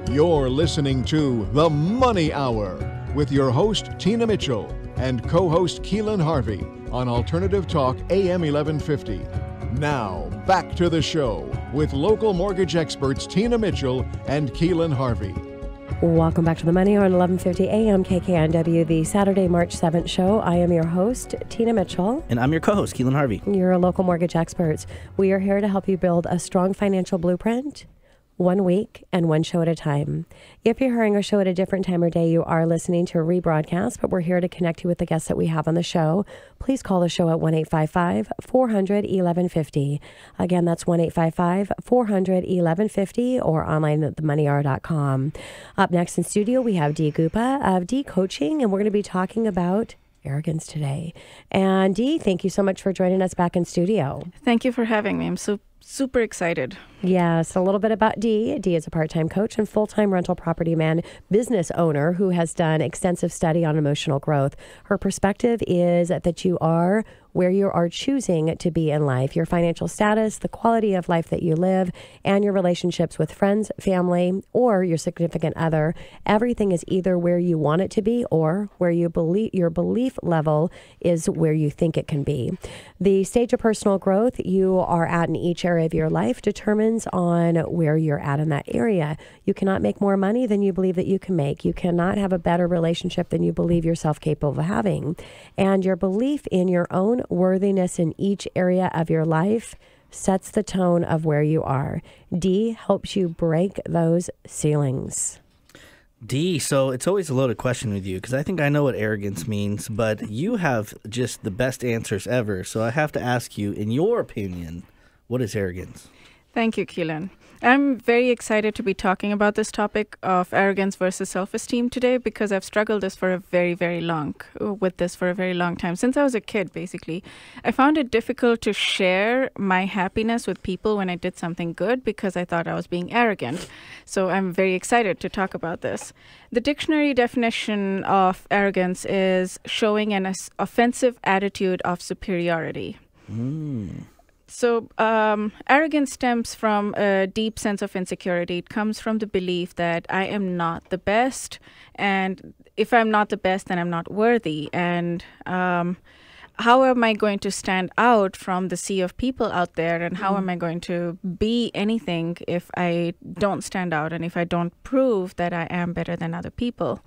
You're listening to The Money Hour with your host, Tina Mitchell, and co-host Keelan Harvey on Alternative Talk AM 1150. Now, back to the show with local mortgage experts Tina Mitchell and Keelan Harvey. Welcome back to The Money Hour on 1150 AM KKNW, the Saturday, March 7th show. I am your host, Tina Mitchell. And I'm your co-host, Keelan Harvey. You're local mortgage experts. We are here to help you build a strong financial blueprint, 1 week and one show at a time. If you're hearing our show at a different time or day, you are listening to a rebroadcast, but we're here to connect you with the guests that we have on the show. Please call the show at 1-855-400-1150. Again, that's 1-855-400-1150 or online at themoneyhour.com. Up next in studio, we have Dee Gupta of Dee Coaching, and we're going to be talking about arrogance today. And Dee, thank you so much for joining us back in studio. Thank you for having me. I'm super excited. Yes, a little bit about Dee. Dee is a part-time coach and full-time rental property business owner who has done extensive study on emotional growth. Her perspective is that you are where you are choosing to be in life. Your financial status, the quality of life that you live, and your relationships with friends, family, or your significant other. Everything is either where you want it to be or where you believe your belief level is where you think it can be. The stage of personal growth you are at in each area of your life determines on where you're at in that area. You cannot make more money than you believe that you can make. You cannot have a better relationship than you believe yourself capable of having. And your belief in your own worthiness in each area of your life sets the tone of where you are. Dee helps you break those ceilings. Dee, so it's always a loaded question with you because I think I know what arrogance means, but you have just the best answers ever. So I have to ask you, in your opinion, what is arrogance? Thank you, Keelan. I'm very excited to be talking about this topic of arrogance versus self-esteem today because I've struggled with this for a very long time. Since I was a kid, basically. I found it difficult to share my happiness with people when I did something good because I thought I was being arrogant. So I'm very excited to talk about this. The dictionary definition of arrogance is showing an offensive attitude of superiority. So arrogance stems from a deep sense of insecurity. It comes from the belief that I am not the best, and if I'm not the best, then I'm not worthy. And how am I going to stand out from the sea of people out there, and how am I going to be anything if I don't stand out and if I don't prove that I am better than other people?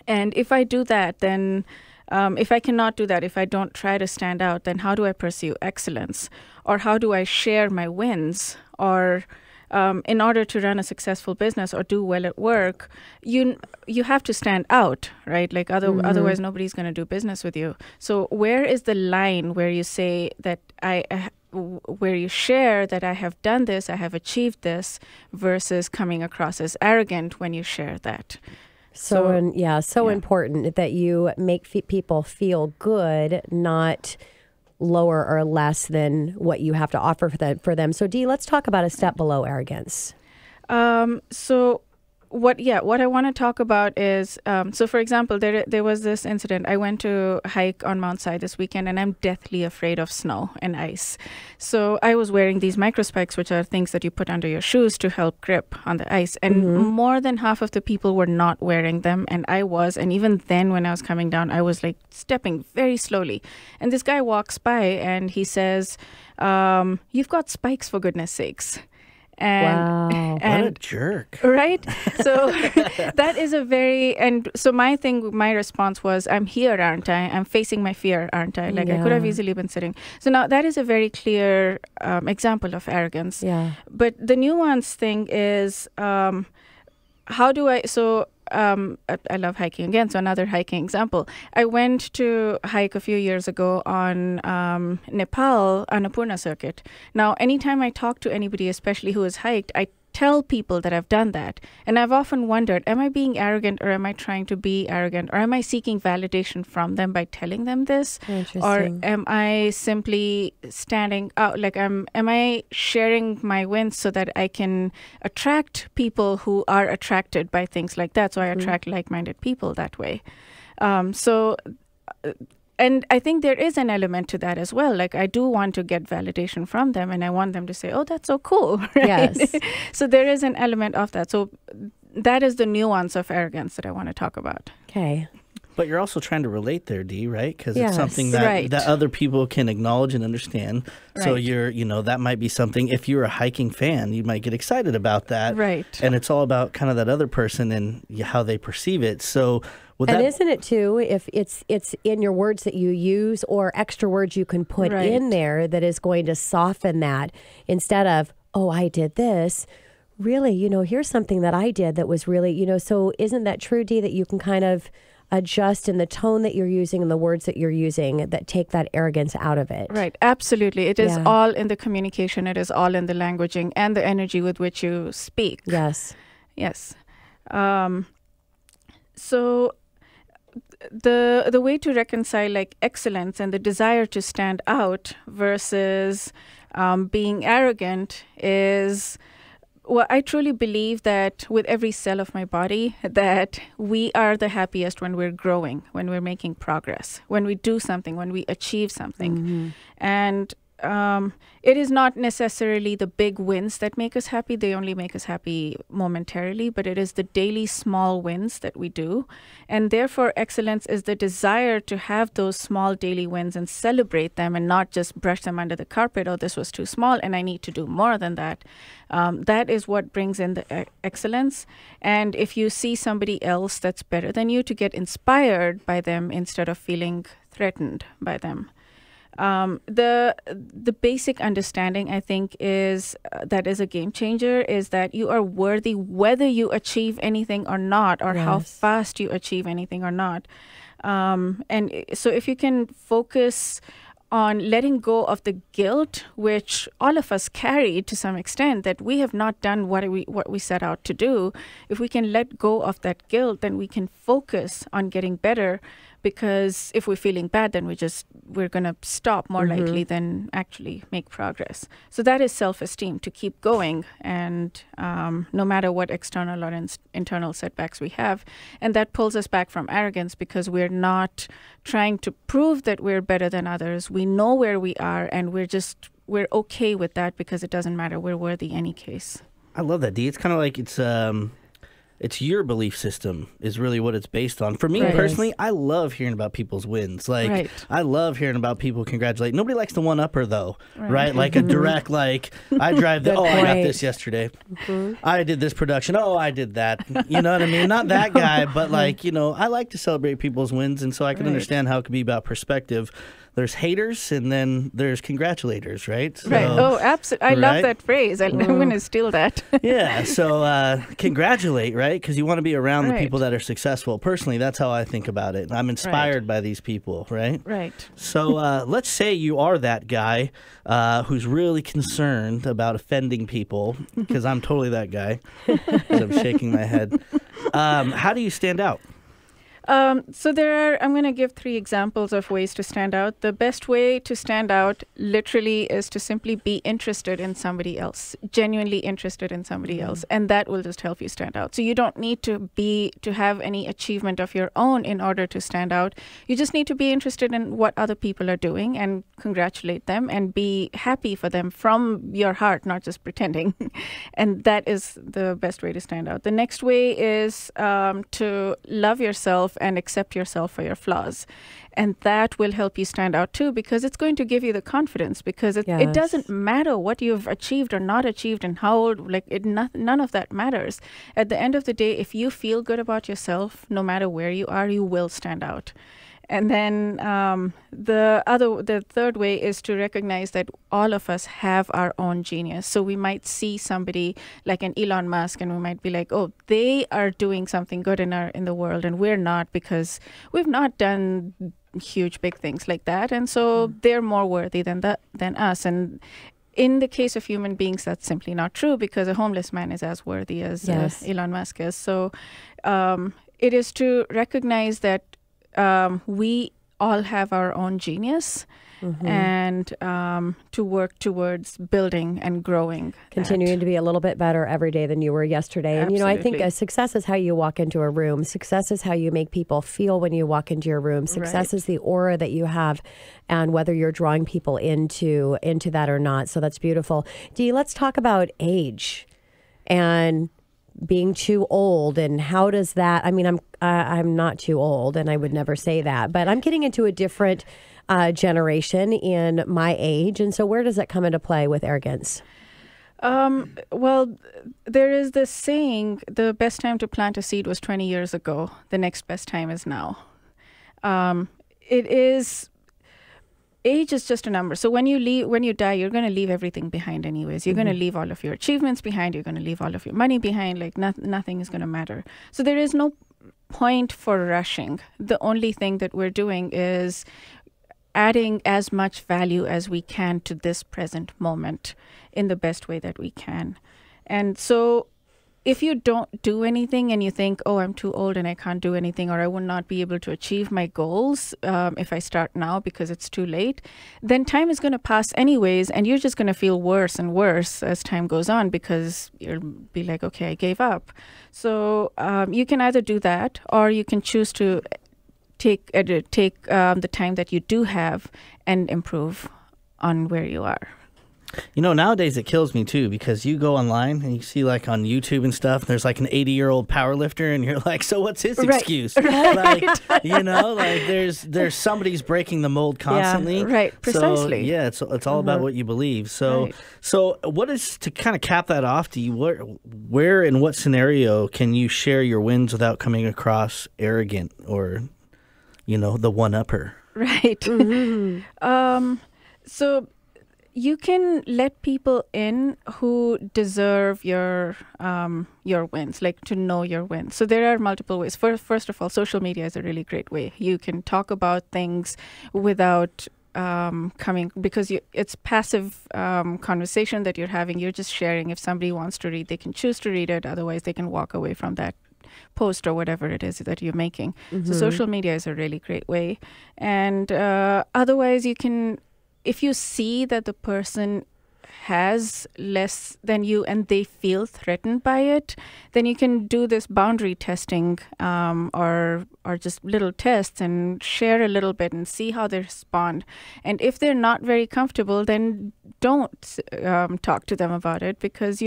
And if I do that, then if I cannot do that, if I don't try to stand out, then how do I pursue excellence? Or how do I share my wins? Or in order to run a successful business or do well at work, you have to stand out, right? Like otherwise nobody's going to do business with you. So where is the line where you say that where you share that I have done this, I have achieved this, versus coming across as arrogant when you share that? So important that you make people feel good, not lower or less than what you have to offer for them. So, Dee, let's talk about a step below arrogance. What I want to talk about is, so for example, there was this incident. I went to hike on Mount Si this weekend, and I'm deathly afraid of snow and ice. So I was wearing these microspikes, which are things that you put under your shoes to help grip on the ice. And more than half of the people were not wearing them, and I was. And even then, when I was coming down, I was like stepping very slowly. And this guy walks by, and he says, "You've got spikes, for goodness sakes." Wow, what a jerk. Right? So that is so my response was, I'm here, aren't I? I'm facing my fear, aren't I? Like I could have easily been sitting. So now that is a very clear example of arrogance. Yeah. But the nuance thing is, I love hiking again. So another hiking example. I went to hike a few years ago on Nepal, Annapurna circuit. Now, anytime I talk to anybody, especially who has hiked, I tell people that I've done that. And I've often wondered, am I being arrogant, or am I trying to be arrogant, or am I seeking validation from them by telling them this? Or am I simply standing out? Like, am I sharing my wins so that I can attract people who are attracted by things like that? So I attract like-minded people that way. And I think there is an element to that as well. Like, I do want to get validation from them, and I want them to say, oh, that's so cool. Right? Yes. So there is an element of that. So that is the nuance of arrogance that I want to talk about. Okay. But you're also trying to relate there, Dee, right? Because Yes. it's something that, Right. that other people can acknowledge and understand. So Right. that might be something, if you're a hiking fan, you might get excited about that. Right. And it's all about kind of that other person and how they perceive it. So would And that... isn't it too, if it's in your words that you use or extra words you can put Right. in there that is going to soften that instead of, oh, I did this. Really, here's something that I did that was really, so isn't that true, Dee, that you can kind of adjust in the tone that you're using and the words that you're using that take that arrogance out of it? Right, absolutely. It is Yeah. all in the communication. It is all in the languaging and the energy with which you speak. Yes. Yes. So the way to reconcile like excellence and the desire to stand out versus being arrogant is, well, I truly believe that with every cell of my body that we are the happiest when we're growing, when we're making progress, when we do something, when we achieve something. And it is not necessarily the big wins that make us happy. They only make us happy momentarily, but it is the daily small wins that we do. And therefore, excellence is the desire to have those small daily wins and celebrate them and not just brush them under the carpet. Oh, this was too small and I need to do more than that. That is what brings in the excellence. And if you see somebody else that's better than you, to get inspired by them instead of feeling threatened by them. The basic understanding, I think, is that is a game changer, is that you are worthy whether you achieve anything or not, or how Yes. fast you achieve anything or not. And so if you can focus on letting go of the guilt, which all of us carry to some extent, that we have not done what we set out to do. If we can let go of that guilt, then we can focus on getting better. Because if we're feeling bad, then we're going to stop more likely than actually make progress. So that is self-esteem, to keep going, and no matter what external or internal setbacks we have. And that pulls us back from arrogance, because we're not trying to prove that we're better than others. We know where we are, and we're okay with that, because it doesn't matter. We're worthy any case. I love that, Dee. It's kind of like it's your belief system is really what it's based on. For me Right. personally, I love hearing about people's wins. Like, Right. I love hearing about people congratulate. Nobody likes the one-upper, though, Right. right? Like a direct, like, I drive Good I got point. this yesterday. I did this production. Oh, I did that. You know what I mean? Not that guy, but like, I like to celebrate people's wins, and so I can Right. understand how it can be about perspective. There's haters, and then there's congratulators, right? So, Right. Oh, absolutely. I love right? that phrase. I'm going to steal that. Yeah, so congratulate, right? Because you want to be around the Right. people that are successful. Personally, that's how I think about it. I'm inspired by these people, right? Right. So let's say you are that guy who's really concerned about offending people, because I'm totally that guy, 'cause I'm shaking my head. How do you stand out? So I'm going to give 3 examples of ways to stand out. The best way to stand out literally is to simply be interested in somebody else, genuinely interested in somebody else. And that will just help you stand out. So you don't need to have any achievement of your own in order to stand out. You just need to be interested in what other people are doing and congratulate them and be happy for them from your heart, not just pretending. And that is the best way to stand out. The next way is to love yourself and accept yourself for your flaws. And that will help you stand out too, because it's going to give you the confidence, because it Yes. doesn't matter what you've achieved or not achieved and how old, none of that matters. At the end of the day, if you feel good about yourself, no matter where you are, you will stand out. And then the third way is to recognize that all of us have our own genius. So we might see somebody like an Elon Musk, and we might be like, oh, they are doing something good in the world, and we're not, because we've not done huge big things like that. And so they're more worthy than us. And in the case of human beings, that's simply not true, because a homeless man is as worthy as Yes. Elon Musk is. So it is to recognize that we all have our own genius, and to work towards building and growing. Continuing to be a little bit better every day than you were yesterday. And, I think Absolutely. success is how you walk into a room. Success is how you make people feel when you walk into your room. Success Right. is the aura that you have, and whether you're drawing people into that or not. So that's beautiful. Dee, let's talk about age and being too old, and how does that? I mean, I'm not too old, and I would never say that, but I'm getting into a different generation in my age, and so where does that come into play with arrogance? Well, there is this saying: the best time to plant a seed was 20 years ago. The next best time is now. It is. Age is just a number. So when you die, you're going to leave everything behind anyways. You're going to leave all of your achievements behind. You're going to leave all of your money behind. Like nothing is going to matter. So there is no point for rushing. The only thing that we're doing is adding as much value as we can to this present moment in the best way that we can. And so if you don't do anything and you think, oh, I'm too old and I can't do anything, or I will not be able to achieve my goals if I start now because it's too late, then time is going to pass anyways, and you're just going to feel worse and worse as time goes on because you'll be like, okay, I gave up. So you can either do that, or you can choose to take the time that you do have and improve on where you are. You know, nowadays it kills me too, because you go online and you see like on YouTube and stuff, there's like an 80-year-old power lifter and you're like, so what's his excuse? Like, you know, like there's somebody's breaking the mold constantly. Yeah, right, precisely. So, yeah, it's all about what you believe. So so what is, to kind of cap that off, do you where in what scenario can you share your wins without coming across arrogant or, you know, the one-upper? Right. So you can let people in who deserve your wins, like to know your wins. So there are multiple ways. First of all, social media is a really great way. You can talk about things without because it's passive conversation that you're having. You're just sharing. If somebody wants to read, they can choose to read it. Otherwise, they can walk away from that post or whatever it is that you're making. So social media is a really great way. And otherwise, you can, if you see that the person has less than you and they feel threatened by it, then you can do this boundary testing or just little tests and share a little bit and see how they respond. And if they're not very comfortable, then don't talk to them about it, because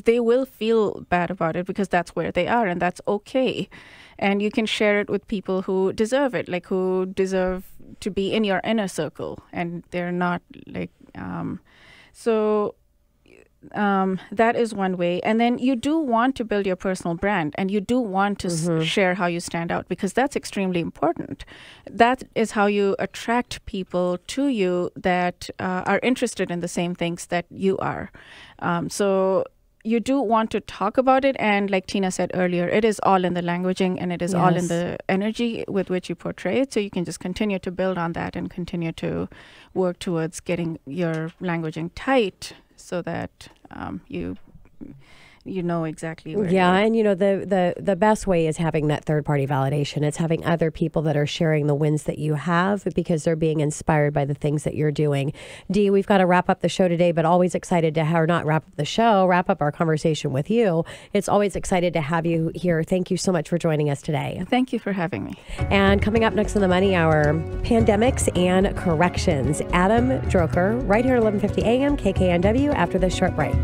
they will feel bad about it, because that's where they are, and that's okay. And you can share it with people who deserve it, like who deserve to be in your inner circle, and they're not like that is one way. And then you do want to build your personal brand, and you do want to share how you stand out, because that's extremely important. That is how you attract people to you that are interested in the same things that you are. So you do want to talk about it, and like Tina said earlier, it is all in the languaging, and it is all in the energy with which you portray it. So you can just continue to build on that and continue to work towards getting your languaging tight, so that you know exactly where you are. And you know, the best way is having that third party validation. It's having other people that are sharing the wins that you have, because they're being inspired by the things that you're doing. Dee, we've got to wrap up the show today, but always excited to wrap up our conversation with you. It's always excited to have you here. Thank you so much for joining us today. Thank you for having me. And coming up next on the Money Hour, pandemics and corrections. Adam Droker, right here at 11:50 a.m. KKNW after this short break.